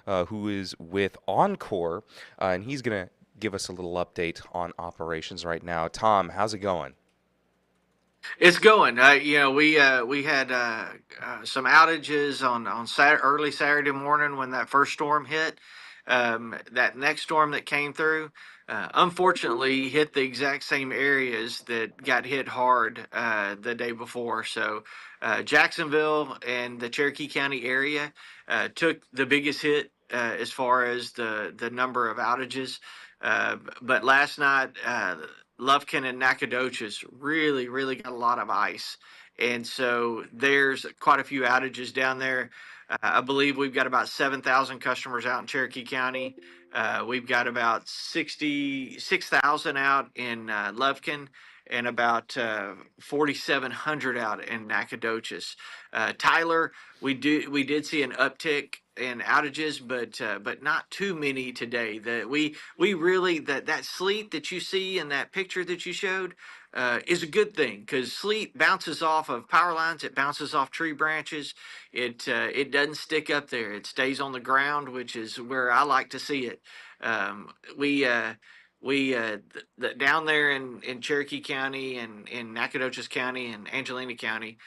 who is with Oncor, and he's going to give us a little update on operations right now. Tom, how's it going? It's going. We had some outages on early Saturday morning when that first storm hit. That next storm that came through, unfortunately, hit the exact same areas that got hit hard the day before. So, Jacksonville and the Cherokee County area took the biggest hit as far as the number of outages. But last night, Lufkin and Nacogdoches really got a lot of ice. And so there's quite a few outages down there. I believe we've got about 7,000 customers out in Cherokee County. We've got about 66,000 out in Lufkin and about 4,700 out in Nacogdoches. Tyler, we did see an uptick in outages, but not too many today. We really that sleet that you see in that picture that you showed is a good thing because sleet bounces off of power lines. It bounces off tree branches. It doesn't stick up there. It stays on the ground, which is where I like to see it. Um, we down there in Cherokee County and in Nacogdoches County and Angelina County,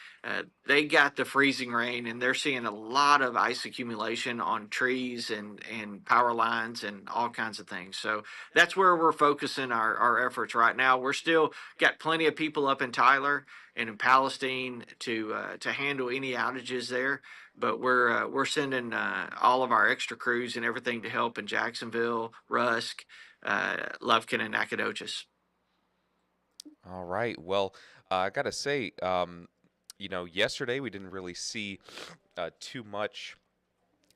they got the freezing rain and they're seeing a lot of ice accumulation on trees and power lines and all kinds of things. So that's where we're focusing our efforts right now. We're still got plenty of people up in Tyler and in Palestine to handle any outages there. But we're sending all of our extra crews and everything to help in Jacksonville, Rusk, Lufkin, and Nacogdoches. All right. Well, I got to say, yesterday we didn't really see too much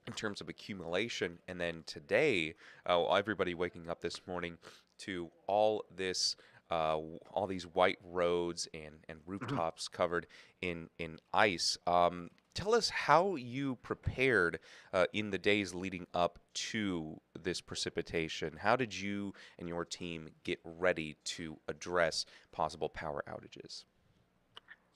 in terms of accumulation. And then today, everybody waking up this morning to all these white roads and Mhm. rooftops covered in ice. Tell us how you prepared in the days leading up to this precipitation. How did you and your team get ready to address possible power outages?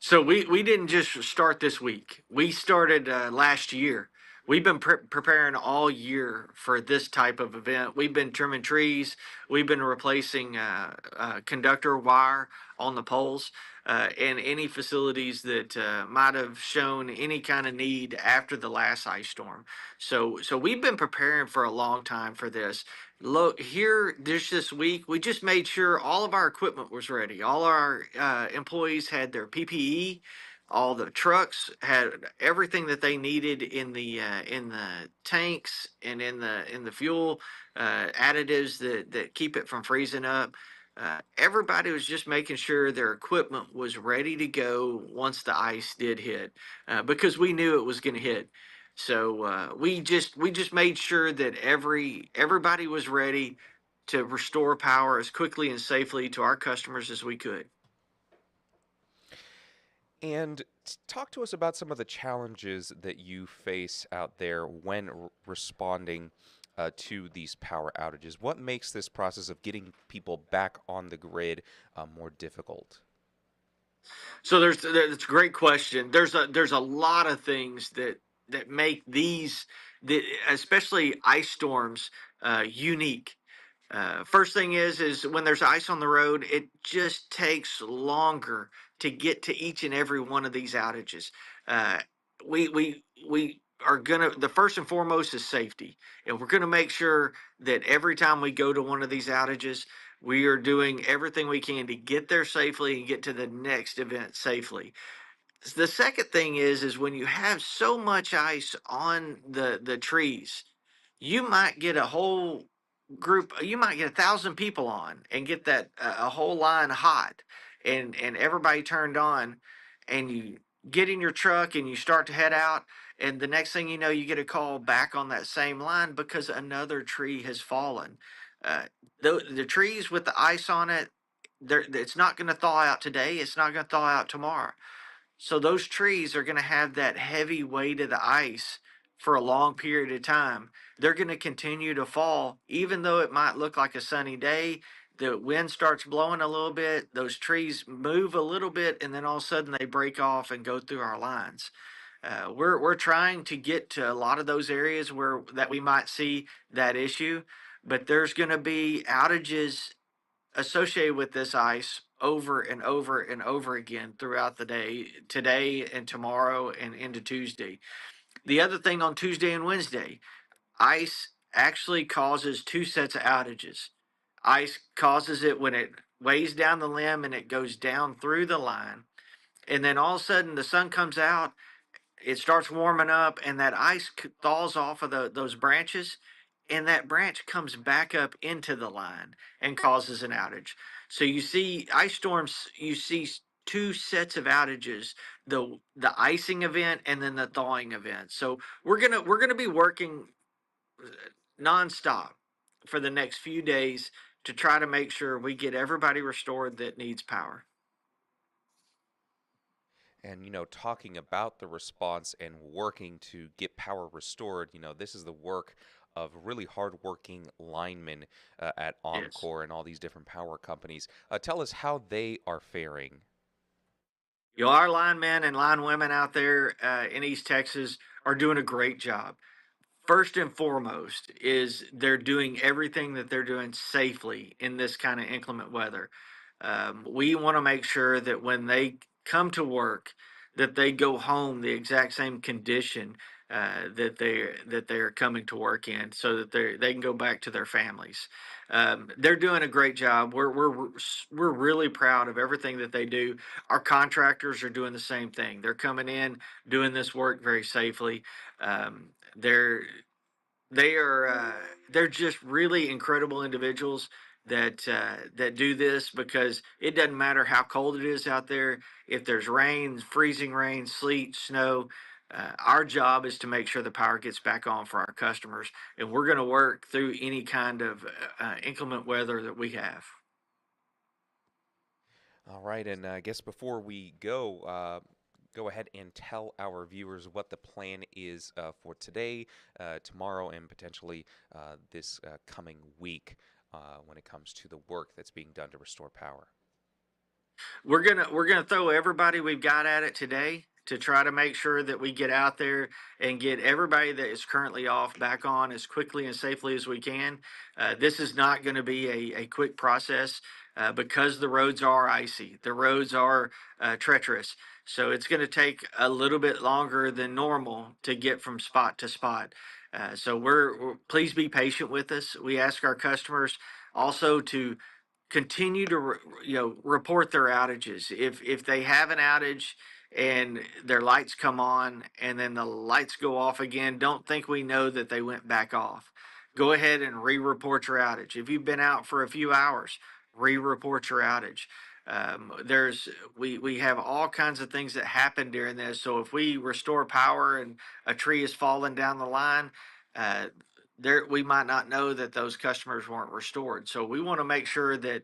So we didn't just start this week. We started last year. We've been preparing all year for this type of event. We've been trimming trees. We've been replacing conductor wire on the poles and any facilities that might have shown any kind of need after the last ice storm. So we've been preparing for a long time for this. Look here, this week, we just made sure all of our equipment was ready. All our employees had their PPE. All the trucks had everything that they needed in the tanks and in the fuel additives that keep it from freezing up. Everybody was just making sure their equipment was ready to go once the ice did hit, because we knew it was going to hit. So we just made sure that everybody was ready to restore power as quickly and safely to our customers as we could. And talk to us about some of the challenges that you face out there when responding to these power outages. What makes this process of getting people back on the grid more difficult? So that's a great question. There's a lot of things that make these that especially ice storms unique. First thing is when there's ice on the road, it just takes longer to get to each and every one of these outages. Uh, we are gonna the first and foremost is safety, and we're gonna make sure that every time we go to one of these outages, we are doing everything we can to get there safely and get to the next event safely. The second thing is when you have so much ice on the trees, you might get a whole group, you might get 1,000 people on and get that a whole line hot and everybody turned on, and you get in your truck and you start to head out, and the next thing you know you get a call back on that same line because another tree has fallen. uh, the trees with the ice on it, it's not going to thaw out today, it's not going to thaw out tomorrow, so those trees are going to have that heavy weight of the ice for a long period of time. They're going to continue to fall, even though it might look like a sunny day. The wind starts blowing a little bit, those trees move a little bit, and then all of a sudden they break off and go through our lines. We're trying to get to a lot of those areas where that we might see that issue, but there's going to be outages associated with this ice over and over and over again throughout the day, today and tomorrow and into Tuesday. The other thing on Tuesday and Wednesday, ice actually causes two sets of outages. Ice causes it when it weighs down the limb and it goes down through the line. And then all of a sudden the sun comes out, it starts warming up, and that ice thaws off of those branches, and that branch comes back up into the line and causes an outage. So you see ice storms, you see two sets of outages, the icing event and then the thawing event. So we're gonna be working nonstop for the next few days to try to make sure we get everybody restored that needs power. And, talking about the response and working to get power restored, this is the work of really hardworking linemen at Yes. Oncor and all these different power companies. Tell us how they are faring. Our linemen and line women out there in East Texas are doing a great job. First and foremost is they're doing everything that they're doing safely in this kind of inclement weather. We want to make sure that when they come to work, that they go home the exact same condition that they are coming to work in, so that they can go back to their families. They're doing a great job. We're really proud of everything that they do. Our contractors are doing the same thing. They're coming in doing this work very safely. They're they are they're just really incredible individuals that do this, because it doesn't matter how cold it is out there. If there's rain, freezing rain, sleet, snow, our job is to make sure the power gets back on for our customers, and we're going to work through any kind of inclement weather that we have. All right, and I guess before we go ahead and tell our viewers what the plan is for today, tomorrow, and potentially this coming week when it comes to the work that's being done to restore power. We're gonna throw everybody we've got at it today to try to make sure that we get out there and get everybody that is currently off back on as quickly and safely as we can. This is not going to be a quick process because the roads are icy. The roads are treacherous. So it's going to take a little bit longer than normal to get from spot to spot. So please be patient with us. We ask our customers also to continue to report their outages. If they have an outage and their lights come on and then the lights go off again, don't think we know that they went back off. Go ahead and re-report your outage. If you've been out for a few hours, re-report your outage. There's we have all kinds of things that happen during this. So if we restore power and a tree is falling down the line, uh, there we might not know that those customers weren't restored. So we want to make sure that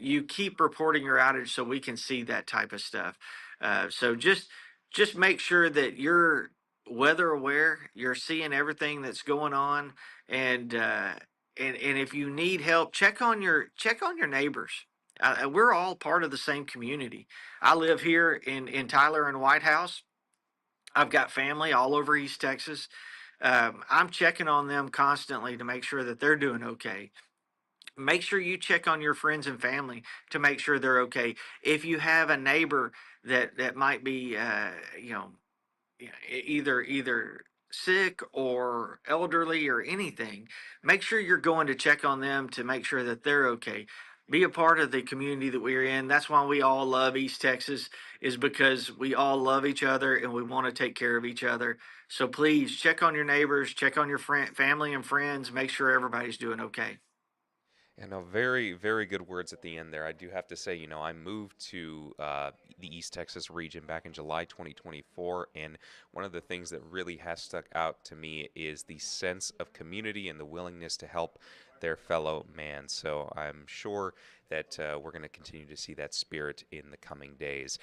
you keep reporting your outage so we can see that type of stuff. So just make sure that you're weather aware, you're seeing everything that's going on, and and if you need help, check on your neighbors. We're all part of the same community. I live here in Tyler and White House. I've got family all over East Texas. I'm checking on them constantly to make sure that they're doing okay. Make sure you check on your friends and family to make sure they're okay. If you have a neighbor that might be, either sick or elderly or anything, make sure you're going to check on them to make sure that they're okay. Be a part of the community that we're in. That's why we all love East Texas, is because we all love each other and we want to take care of each other. So please check on your neighbors, check on your family and friends, make sure everybody's doing okay. And very, very good words at the end there. I do have to say, I moved to the East Texas region back in July 2024, and one of the things that really has stuck out to me is the sense of community and the willingness to help their fellow man. So I'm sure that we're going to continue to see that spirit in the coming days.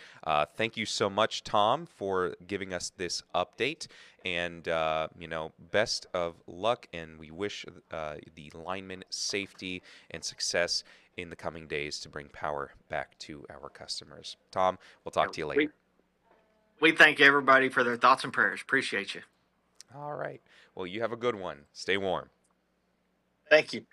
Thank you so much, Tom, for giving us this update. And, best of luck. And we wish the linemen safety and success in the coming days to bring power back to our customers. Tom, we'll Yeah, talk to you we later. We thank everybody for their thoughts and prayers. Appreciate you. All right. Well, you have a good one. Stay warm. Thank you.